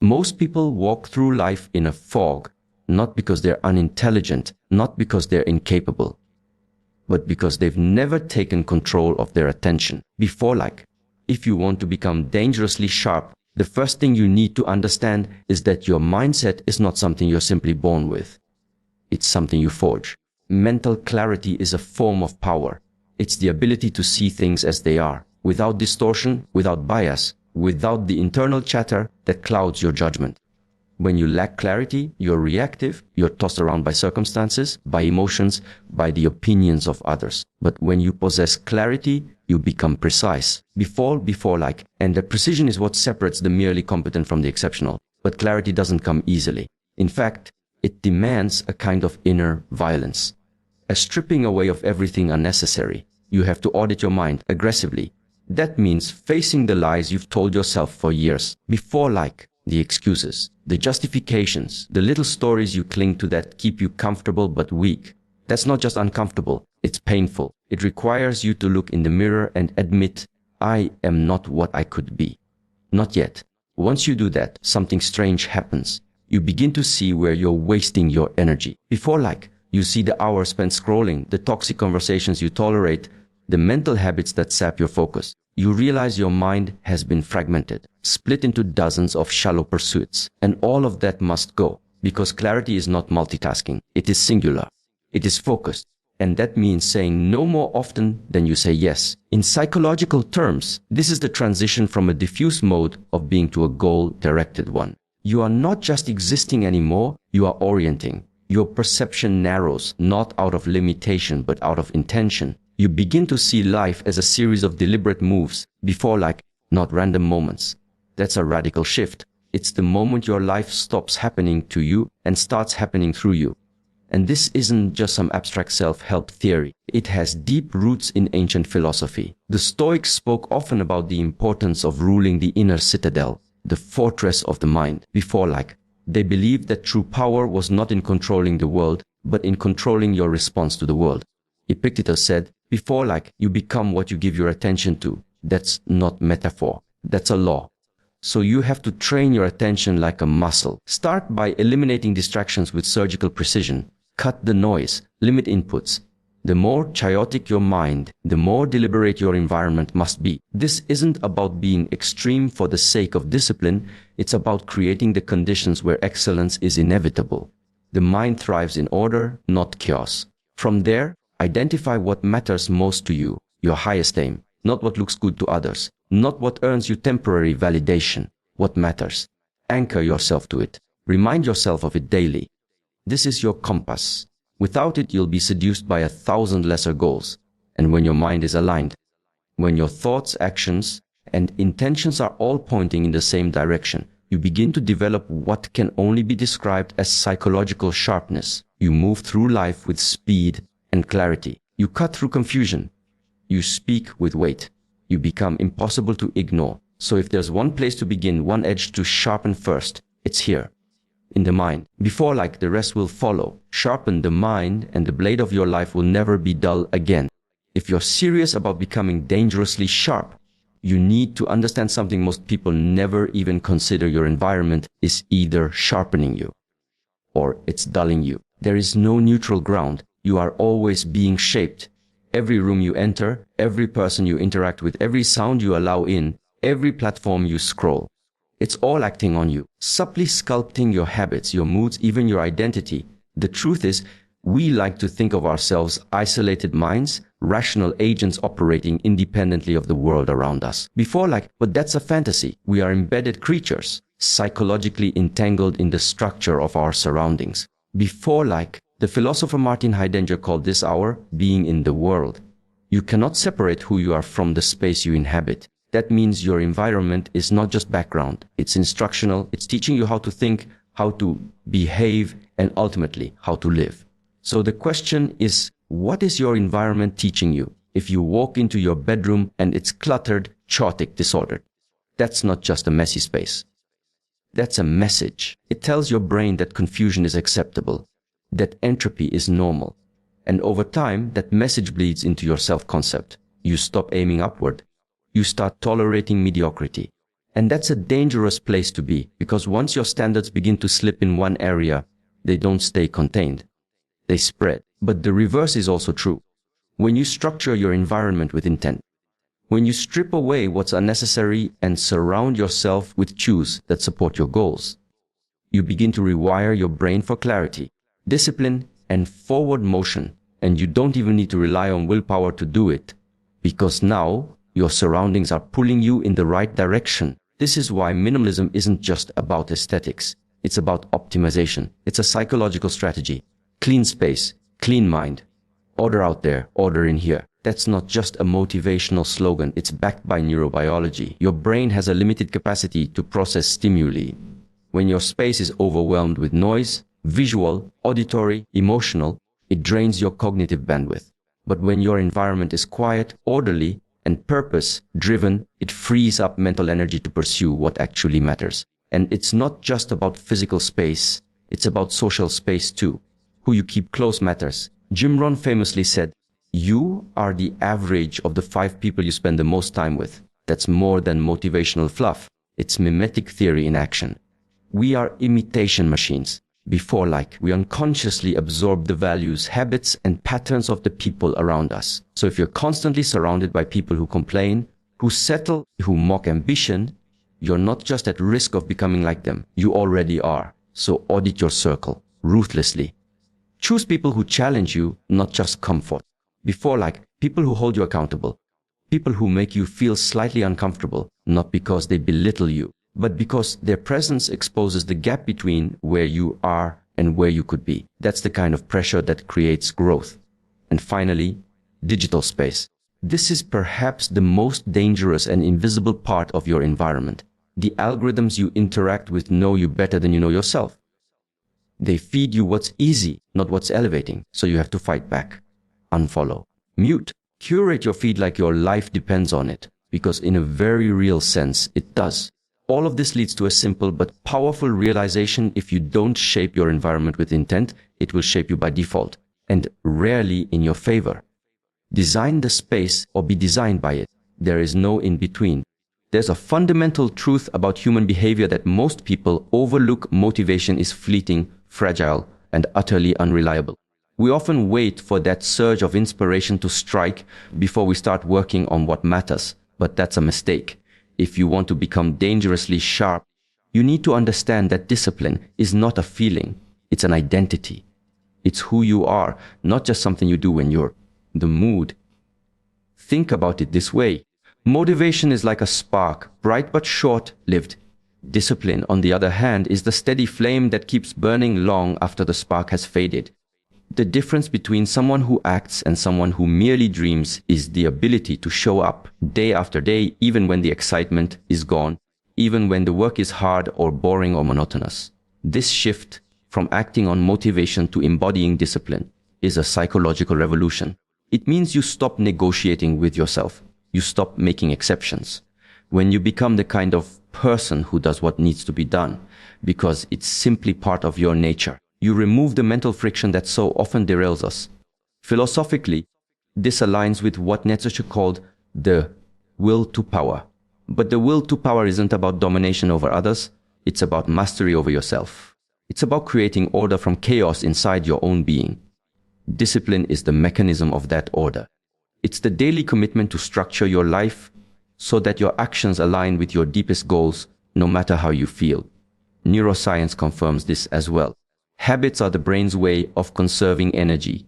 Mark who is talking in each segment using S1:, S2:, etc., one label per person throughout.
S1: Most people walk through life in a fog, not because they're unintelligent, not because they're incapable, but because they've never taken control of their attention. Before, if you want to become dangerously sharp, the first thing you need to understand is that your mindset is not something you're simply born with. It's something you forge. Mental clarity is a form of power. It's the ability to see things as they are, without distortion, without bias, without the internal chatter that clouds your judgment. When you lack clarity, you're reactive, you're tossed around by circumstances, by emotions, by the opinions of others. But when you possess clarity, you become precise. Before, and that precision is what separates the merely competent from the exceptional. But clarity doesn't come easily. In fact, it demands a kind of inner violence, a stripping away of everything unnecessary. You have to audit your mind aggressively. That means facing the lies you've told yourself for years. Before, the excuses, the justifications, the little stories you cling to that keep you comfortable but weak. That's not just uncomfortable, it's painful. It requires you to look in the mirror and admit, I am not what I could be. Not yet. Once you do that, something strange happens. You begin to see where you're wasting your energy. Before, you see the hours spent scrolling, the toxic conversations you tolerate, the mental habits that sap your focus. You realize your mind has been fragmented, split into dozens of shallow pursuits. And all of that must go, because clarity is not multitasking. It is singular. It is focused. And that means saying no more often than you say yes. In psychological terms, this is the transition from a diffuse mode of being to a goal-directed one. You are not just existing anymore, you are orienting. Your perception narrows, not out of limitation, but out of intention. You begin to see life as a series of deliberate moves, before not random moments. That's a radical shift. It's the moment your life stops happening to you and starts happening through you. And this isn't just some abstract self-help theory. It has deep roots in ancient philosophy. The Stoics spoke often about the importance of ruling the inner citadel, the fortress of the mind. Before, they believed that true power was not in controlling the world, but in controlling your response to the world. Epictetus said, before, you become what you give your attention to. That's not metaphor. That's a law. So you have to train your attention like a muscle. Start by eliminating distractions with surgical precision. Cut the noise. Limit inputs. The more chaotic your mind, the more deliberate your environment must be. This isn't about being extreme for the sake of discipline. It's about creating the conditions where excellence is inevitable. The mind thrives in order, not chaos. From there, identify what matters most to you, your highest aim, not what looks good to others, not what earns you temporary validation. What matters? Anchor yourself to it. Remind yourself of it daily. This is your compass. Without it, you'll be seduced by 1,000 lesser goals. And when your mind is aligned, when your thoughts, actions, and intentions are all pointing in the same direction, you begin to develop what can only be described as psychological sharpness. You move through life with speed and clarity. You cut through confusion. You speak with weight. You become impossible to ignore. So if there's one place to begin, one edge to sharpen first, it's here, in the mind. Before, the rest will follow. Sharpen the mind and the blade of your life will never be dull again. If you're serious about becoming dangerously sharp, you need to understand something most people never even consider. Your environment is either sharpening you or it's dulling you. There is no neutral ground. You are always being shaped. Every room you enter, every person you interact with, every sound you allow in, every platform you scroll. It's all acting on you, subtly sculpting your habits, your moods, even your identity. The truth is, we like to think of ourselves isolated minds, rational agents operating independently of the world around us. Before, but that's a fantasy. We are embedded creatures, psychologically entangled in the structure of our surroundings. Before, the philosopher Martin Heidegger called this hour being in the world. You cannot separate who you are from the space you inhabit. That means your environment is not just background. It's instructional. It's teaching you how to think, how to behave, and ultimately how to live. So the question is, what is your environment teaching you? If you walk into your bedroom and it's cluttered, chaotic, disordered, that's not just a messy space. That's a message. It tells your brain that confusion is acceptable, that entropy is normal. And over time, that message bleeds into your self-concept. You stop aiming upward. You start tolerating mediocrity. And that's a dangerous place to be, because once your standards begin to slip in one area, they don't stay contained. They spread. But the reverse is also true. When you structure your environment with intent, when you strip away what's unnecessary and surround yourself with cues that support your goals, you begin to rewire your brain for clarity, discipline, and forward motion. And you don't even need to rely on willpower to do it, because now your surroundings are pulling you in the right direction. This is why minimalism isn't just about aesthetics. It's about optimization. It's a psychological strategy. Clean space, clean mind. Order out there, order in here. That's not just a motivational slogan. It's backed by neurobiology. Your brain has a limited capacity to process stimuli. When your space is overwhelmed with noise, visual, auditory, emotional, it drains your cognitive bandwidth. But when your environment is quiet, orderly, and purpose-driven, it frees up mental energy to pursue what actually matters. And it's not just about physical space, it's about social space too. Who you keep close matters. Jim Rohn famously said, "You are the average of the 5 people you spend the most time with." That's more than motivational fluff. It's mimetic theory in action. We are imitation machines. Before we unconsciously absorb the values, habits, and patterns of the people around us. So if you're constantly surrounded by people who complain, who settle, who mock ambition, you're not just at risk of becoming like them. You already are. So audit your circle ruthlessly. Choose people who challenge you, not just comfort. Before people who hold you accountable. People who make you feel slightly uncomfortable, not because they belittle you, but because their presence exposes the gap between where you are and where you could be. That's the kind of pressure that creates growth. And finally, digital space. This is perhaps the most dangerous and invisible part of your environment. The algorithms you interact with know you better than you know yourself. They feed you what's easy, not what's elevating, so you have to fight back. Unfollow. Mute. Curate your feed like your life depends on it, because in a very real sense, it does. All of this leads to a simple but powerful realization: if you don't shape your environment with intent, it will shape you by default, and rarely in your favor. Design the space or be designed by it. There is no in between. There's a fundamental truth about human behavior that most people overlook. Motivation is fleeting, fragile, and utterly unreliable. We often wait for that surge of inspiration to strike before we start working on what matters, but that's a mistake. If you want to become dangerously sharp, you need to understand that discipline is not a feeling, it's an identity. It's who you are, not just something you do when you're in the mood. Think about it this way. Motivation is like a spark, bright but short-lived. Discipline, on the other hand, is the steady flame that keeps burning long after the spark has faded. The difference between someone who acts and someone who merely dreams is the ability to show up day after day, even when the excitement is gone, even when the work is hard or boring or monotonous. This shift from acting on motivation to embodying discipline is a psychological revolution. It means you stop negotiating with yourself. You stop making exceptions. When you become the kind of person who does what needs to be done, because it's simply part of your nature, you remove the mental friction that so often derails us. Philosophically, this aligns with what Nietzsche called the will to power. But the will to power isn't about domination over others, it's about mastery over yourself. It's about creating order from chaos inside your own being. Discipline is the mechanism of that order. It's the daily commitment to structure your life so that your actions align with your deepest goals, no matter how you feel. Neuroscience confirms this as well. Habits are the brain's way of conserving energy,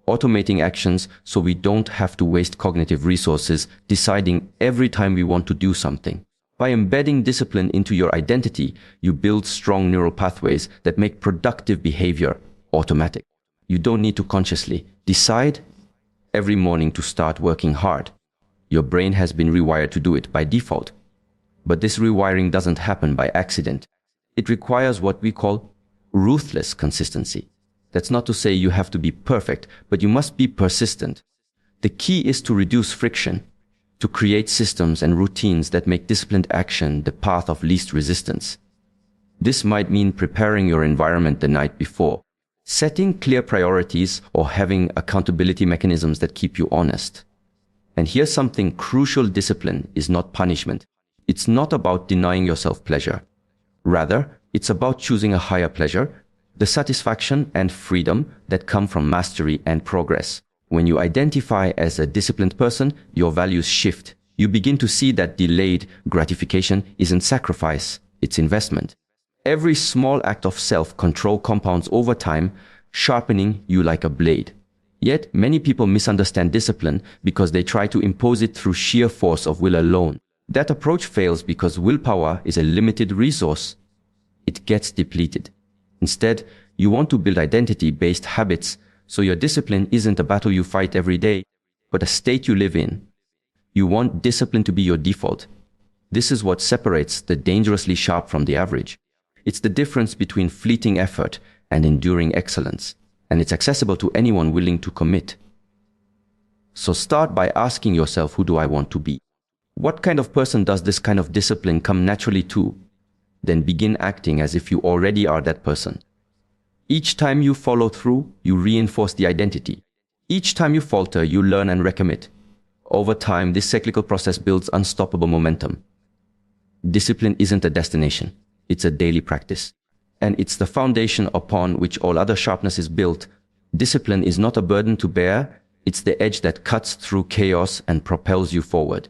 S1: automating actions so we don't have to waste cognitive resources deciding every time we want to do something. By embedding discipline into your identity, you build strong neural pathways that make productive behavior automatic. You don't need to consciously decide every morning to start working hard. Your brain has been rewired to do it by default. But this rewiring doesn't happen by accident. It requires what we call ruthless consistency. That's not to say you have to be perfect, but you must be persistent. The key is to reduce friction, to create systems and routines that make disciplined action the path of least resistance. This might mean preparing your environment the night before, setting clear priorities, or having accountability mechanisms that keep you honest. And here's something crucial: discipline is not punishment. It's not about denying yourself pleasure. Rather, it's about choosing a higher pleasure, the satisfaction and freedom that come from mastery and progress. When you identify as a disciplined person, your values shift. You begin to see that delayed gratification isn't sacrifice, it's investment. Every small act of self-control compounds over time, sharpening you like a blade. Yet, many people misunderstand discipline because they try to impose it through sheer force of will alone. That approach fails because willpower is a limited resource. It gets depleted. Instead, you want to build identity-based habits, so your discipline isn't a battle you fight every day, but a state you live in. You want discipline to be your default. This is what separates the dangerously sharp from the average. It's the difference between fleeting effort and enduring excellence, and it's accessible to anyone willing to commit. So start by asking yourself, who do I want to be? What kind of person does this kind of discipline come naturally to? Then begin acting as if you already are that person. Each time you follow through, you reinforce the identity. Each time you falter, you learn and recommit. Over time, this cyclical process builds unstoppable momentum. Discipline isn't a destination, it's a daily practice. And it's the foundation upon which all other sharpness is built. Discipline is not a burden to bear, it's the edge that cuts through chaos and propels you forward.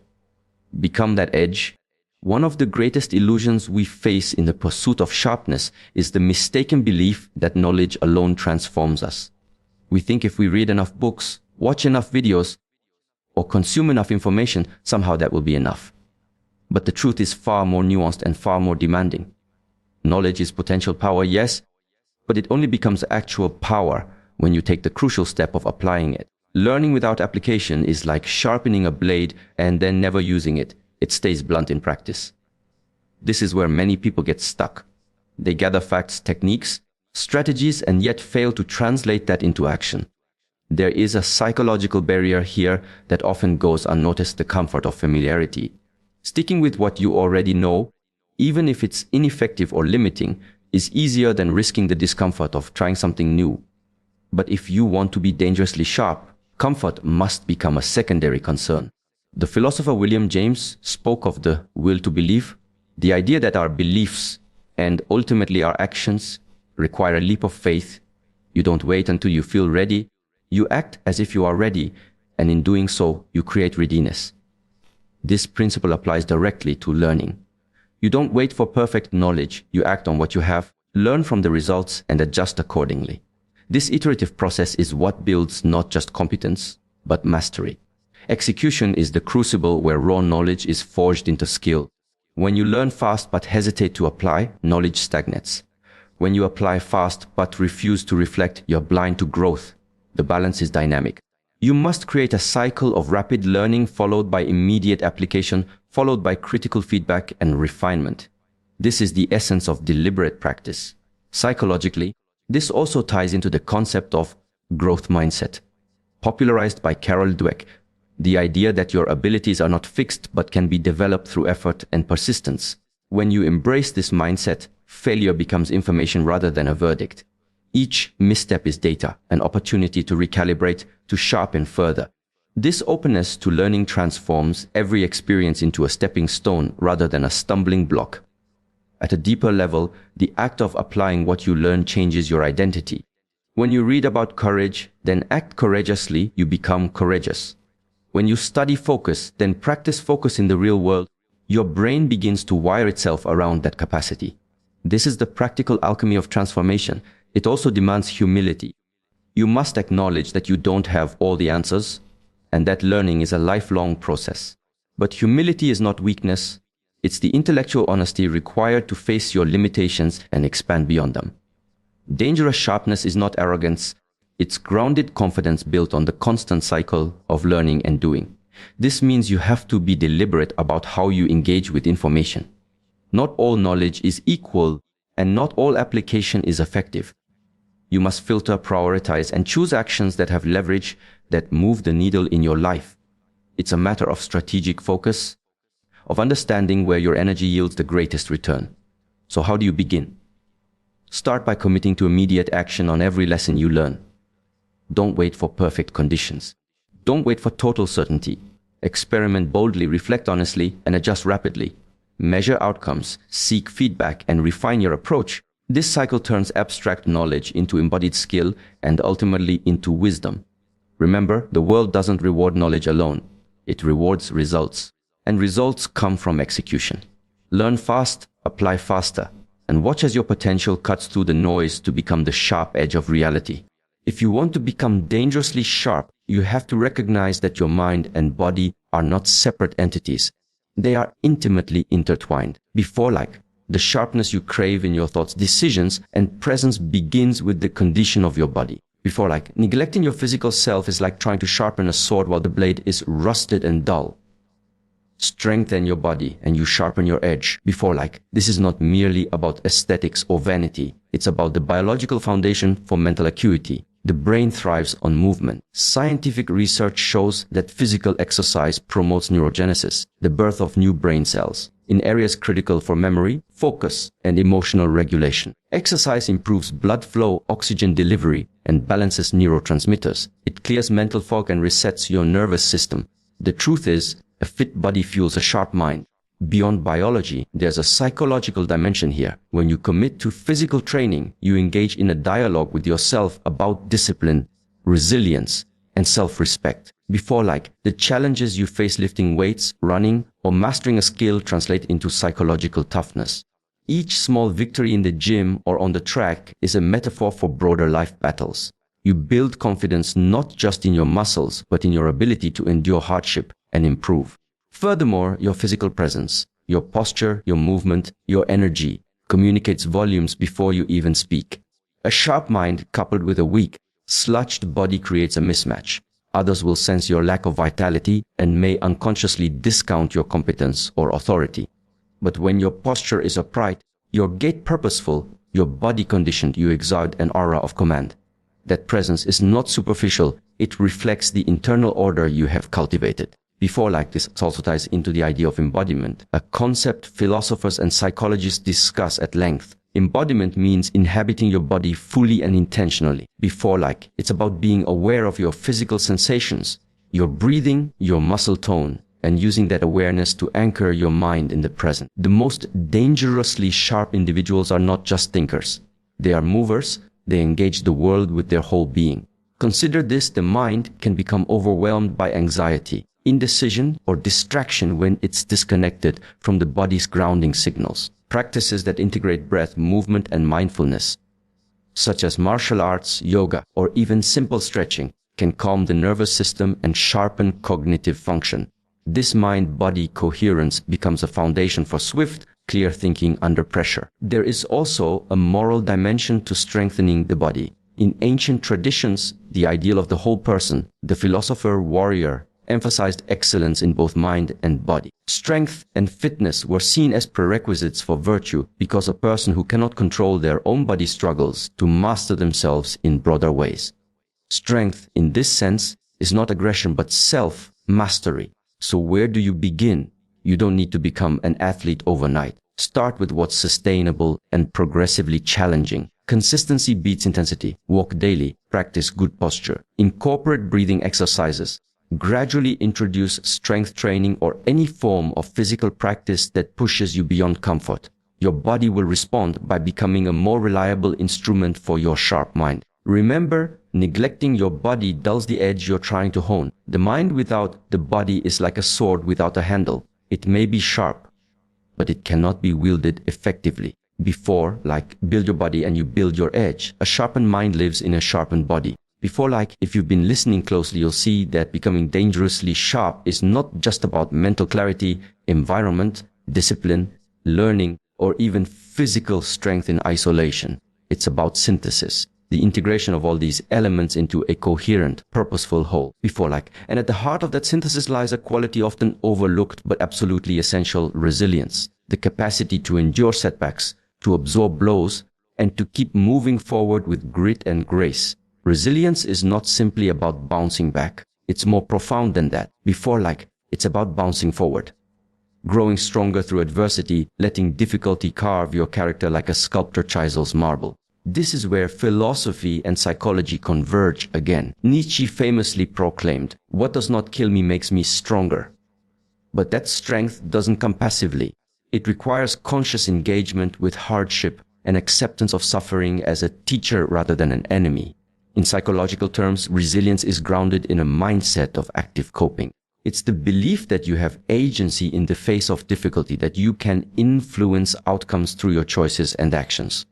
S1: Become that edge. One of the greatest illusions we face in the pursuit of sharpness is the mistaken belief that knowledge alone transforms us. We think if we read enough books, watch enough videos, or consume enough information, somehow that will be enough. But the truth is far more nuanced and far more demanding. Knowledge is potential power, yes, but it only becomes actual power when you take the crucial step of applying it. Learning without application is like sharpening a blade and then never using it. It stays blunt in practice. This is where many people get stuck. They gather facts, techniques, strategies, and yet fail to translate that into action. There is a psychological barrier here that often goes unnoticed: the comfort of familiarity. Sticking with what you already know, even if it's ineffective or limiting, is easier than risking the discomfort of trying something new. But if you want to be dangerously sharp, comfort must become a secondary concern. The philosopher William James spoke of the will to believe, the idea that our beliefs and ultimately our actions require a leap of faith. You don't wait until you feel ready. You act as if you are ready, and in doing so, you create readiness. This principle applies directly to learning. You don't wait for perfect knowledge. You act on what you have, learn from the results, and adjust accordingly. This iterative process is what builds not just competence, but mastery. Execution is the crucible where raw knowledge is forged into skill. When you learn fast but hesitate to apply, knowledge stagnates. When you apply fast but refuse to reflect, you're blind to growth. The balance is dynamic. You must create a cycle of rapid learning followed by immediate application, followed by critical feedback and refinement. This is the essence of deliberate practice. Psychologically, this also ties into the concept of growth mindset, popularized by Carol Dweck, the idea that your abilities are not fixed but can be developed through effort and persistence. When you embrace this mindset, failure becomes information rather than a verdict. Each misstep is data, an opportunity to recalibrate, to sharpen further. This openness to learning transforms every experience into a stepping stone rather than a stumbling block. At a deeper level, the act of applying what you learn changes your identity. When you read about courage, then act courageously, you become courageous. When you study focus, then practice focus in the real world, your brain begins to wire itself around that capacity. This is the practical alchemy of transformation. It also demands humility. You must acknowledge that you don't have all the answers, and that learning is a lifelong process. But humility is not weakness. It's the intellectual honesty required to face your limitations and expand beyond them. Dangerous sharpness is not arrogance. It's grounded confidence built on the constant cycle of learning and doing. This means you have to be deliberate about how you engage with information. Not all knowledge is equal, and not all application is effective. You must filter, prioritize, and choose actions that have leverage, that move the needle in your life. It's a matter of strategic focus, of understanding where your energy yields the greatest return. So how do you begin? Start by committing to immediate action on every lesson you learn. Don't wait for perfect conditions. Don't wait for total certainty. Experiment boldly, reflect honestly, and adjust rapidly. measure outcomes, seek feedback, and refine your approach, this cycle turns abstract knowledge into embodied skill and ultimately into wisdom. Remember, the world doesn't reward knowledge alone. It rewards results. And results come from execution. Learn fast, apply faster, and watch as your potential cuts through the noise to become the sharp edge of reality. If you want to become dangerously sharp, you have to recognize that your mind and body are not separate entities. They are intimately intertwined. Before the sharpness you crave in your thoughts, decisions, and presence begins with the condition of your body. Before neglecting your physical self is like trying to sharpen a sword while the blade is rusted and dull. Strengthen your body and you sharpen your edge. Before this is not merely about aesthetics or vanity. It's about the biological foundation for mental acuity. The brain thrives on movement. Scientific research shows that physical exercise promotes neurogenesis, the birth of new brain cells, in areas critical for memory, focus, and emotional regulation. Exercise improves blood flow, oxygen delivery, and balances neurotransmitters. It clears mental fog and resets your nervous system. The truth is, a fit body fuels a sharp mind. Beyond biology, there's a psychological dimension here. When you commit to physical training, you engage in a dialogue with yourself about discipline, resilience, and self-respect. Before the challenges you face lifting weights, running, or mastering a skill translate into psychological toughness. Each small victory in the gym or on the track is a metaphor for broader life battles. You build confidence not just in your muscles, but in your ability to endure hardship and improve. Furthermore, your physical presence, your posture, your movement, your energy communicates volumes before you even speak. A sharp mind coupled with a weak, sludged body creates a mismatch. Others will sense your lack of vitality and may unconsciously discount your competence or authority. But when your posture is upright, your gait purposeful, your body conditioned, you exude an aura of command. That presence is not superficial, it reflects the internal order you have cultivated. Before this also ties into the idea of embodiment, a concept philosophers and psychologists discuss at length. Embodiment means inhabiting your body fully and intentionally. Before it's about being aware of your physical sensations, your breathing, your muscle tone, and using that awareness to anchor your mind in the present. The most dangerously sharp individuals are not just thinkers. They are movers. They engage the world with their whole being. Consider this: the mind can become overwhelmed by anxiety, indecision, or distraction when it's disconnected from the body's grounding signals. Practices that integrate breath, movement, and mindfulness, such as martial arts, yoga, or even simple stretching, can calm the nervous system and sharpen cognitive function. This mind-body coherence becomes a foundation for swift, clear thinking under pressure. There is also a moral dimension to strengthening the body. In ancient traditions, the ideal of the whole person, the philosopher-warrior, emphasized excellence in both mind and body. Strength and fitness were seen as prerequisites for virtue because a person who cannot control their own body struggles to master themselves in broader ways. Strength, in this sense, is not aggression but self-mastery. So where do you begin? You don't need to become an athlete overnight. Start with what's sustainable and progressively challenging. Consistency beats intensity. Walk daily. Practice good posture. Incorporate breathing exercises. Gradually introduce strength training or any form of physical practice that pushes you beyond comfort. Your body will respond by becoming a more reliable instrument for your sharp mind. Remember, neglecting your body dulls the edge you're trying to hone. The mind without the body is like a sword without a handle. It may be sharp, but it cannot be wielded effectively. Before, build your body and you build your edge. A sharpened mind lives in a sharpened body. Before, if you've been listening closely, you'll see that becoming dangerously sharp is not just about mental clarity, environment, discipline, learning, or even physical strength in isolation. It's about synthesis, the integration of all these elements into a coherent, purposeful whole. And at the heart of that synthesis lies a quality often overlooked but absolutely essential: resilience, the capacity to endure setbacks, to absorb blows, and to keep moving forward with grit and grace. Resilience is not simply about bouncing back. It's more profound than that. It's about bouncing forward, growing stronger through adversity, letting difficulty carve your character like a sculptor chisels marble. This is where philosophy and psychology converge again. Nietzsche famously proclaimed, "What does not kill me makes me stronger." But that strength doesn't come passively. It requires conscious engagement with hardship and acceptance of suffering as a teacher rather than an enemy. In psychological terms, resilience is grounded in a mindset of active coping. It's the belief that you have agency in the face of difficulty, that you can influence outcomes through your choices and actions.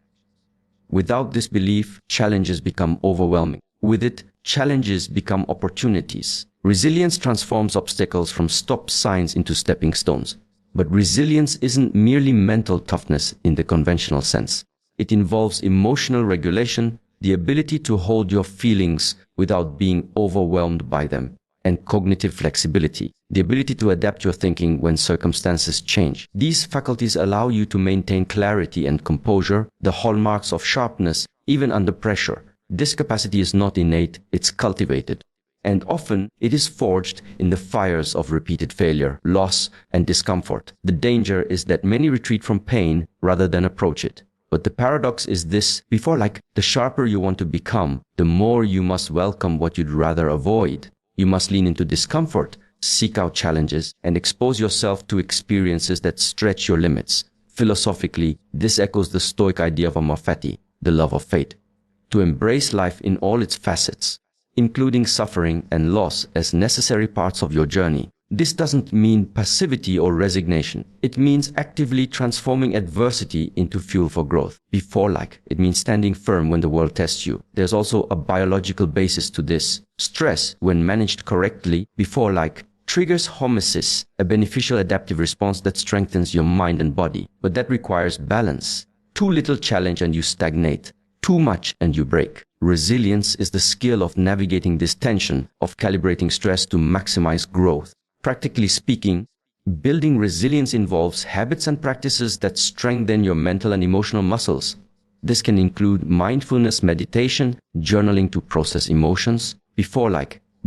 S1: Without this belief, challenges become overwhelming. With it, challenges become opportunities. Resilience transforms obstacles from stop signs into stepping stones. But resilience isn't merely mental toughness in the conventional sense. It involves emotional regulation, the ability to hold your feelings without being overwhelmed by them, and cognitive flexibility, the ability to adapt your thinking when circumstances change. These faculties allow you to maintain clarity and composure, the hallmarks of sharpness, even under pressure. This capacity is not innate, it's cultivated. And often it is forged in the fires of repeated failure, loss, and discomfort. The danger is that many retreat from pain rather than approach it. But the paradox is this: the sharper you want to become, the more you must welcome what you'd rather avoid. You must lean into discomfort, seek out challenges, and expose yourself to experiences that stretch your limits. Philosophically, this echoes the Stoic idea of amorphaty, the love of fate. To embrace life in all its facets, including suffering and loss as necessary parts of your journey. This doesn't mean passivity or resignation. It means actively transforming adversity into fuel for growth. It means standing firm when the world tests you. There's also a biological basis to this. Stress, when managed correctly, triggers homeostasis, a beneficial adaptive response that strengthens your mind and body. But that requires balance. Too little challenge and you stagnate. Too much and you break. Resilience is the skill of navigating this tension, of calibrating stress to maximize growth. Practically speaking, building resilience involves habits and practices that strengthen your mental and emotional muscles. This can include mindfulness meditation, journaling to process emotions,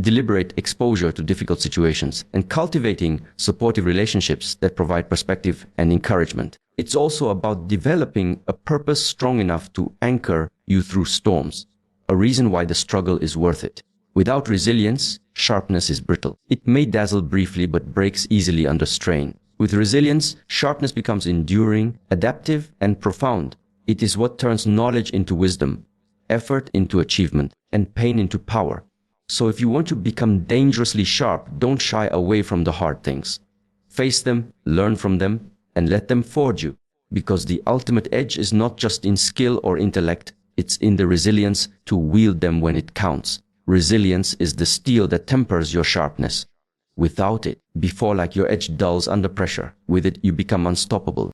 S1: deliberate exposure to difficult situations, and cultivating supportive relationships that provide perspective and encouragement. It's also about developing a purpose strong enough to anchor you through storms, a reason why the struggle is worth it. Without resilience, sharpness is brittle. It may dazzle briefly but breaks easily under strain. With resilience, sharpness becomes enduring, adaptive, and profound. It is what turns knowledge into wisdom, effort into achievement, and pain into power. So if you want to become dangerously sharp, don't shy away from the hard things. Face them, learn from them, and let them forge you. Because the ultimate edge is not just in skill or intellect, it's in the resilience to wield them when it counts. Resilience is the steel that tempers your sharpness. Without it, your edge dulls under pressure. With it, you become unstoppable.